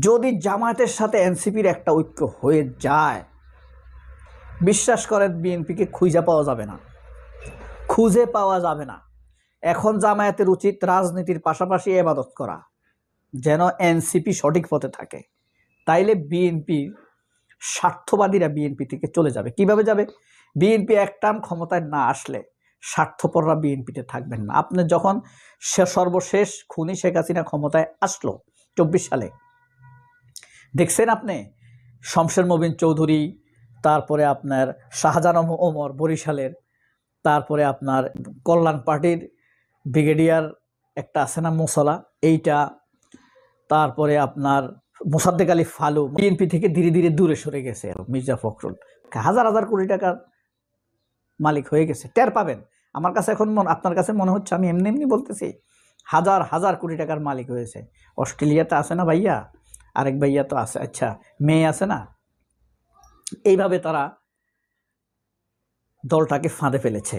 যদি জামায়াতের সাথে এনসিপির একটা ঐক্য হয়ে যায়, বিশ্বাস করেন বিএনপিকে খুঁজে পাওয়া যাবে না, খুঁজে পাওয়া যাবে না। এখন জামায়াতের উচিত রাজনীতির পাশাপাশি ইবাদত করা, যেন এনসিপি সঠিক পথে থাকে। তাইলে বিএনপি স্বার্থবাদীরা বিএনপি থেকে চলে যাবে। কিভাবে যাবে? বিএনপি এক টার্ম ক্ষমতায় না আসলে স্বার্থপররা বিএনপিতে থাকবেন না। আপনি যখন সর্বশেষ খুনি শেখ হাসিনা ক্ষমতায় আসলো 24 সালে, দেখছেন আপনি শমশের মোবিন চৌধুরী, তারপরে আপনার শাহজাহান ওমর বরিশালের, তারপরে আপনার কল্যাণ পার্টির ব্রিগেডিয়ার একটা আছে না মোসলা, এইটা, তারপরে আপনার মোসাদ্দেক আলী ফালু বিএনপি থেকে ধীরে ধীরে দূরে সরে গেছে। মির্জা ফখরুল হাজার হাজার কোটি টাকার মালিক হয়ে গেছে, টের পাবেন। আমার কাছে এখন আপনার কাছে মনে হচ্ছে আমি এমনি এমনি বলতেছি, হাজার হাজার কোটি টাকার মালিক হয়েছে। অস্ট্রেলিয়াতে আছে না ভাইয়া, আরেক ভাইয়া তো আছে, আচ্ছা মেয়ে আছে না। এইভাবে তারা দলটাকে ফাঁদে ফেলেছে।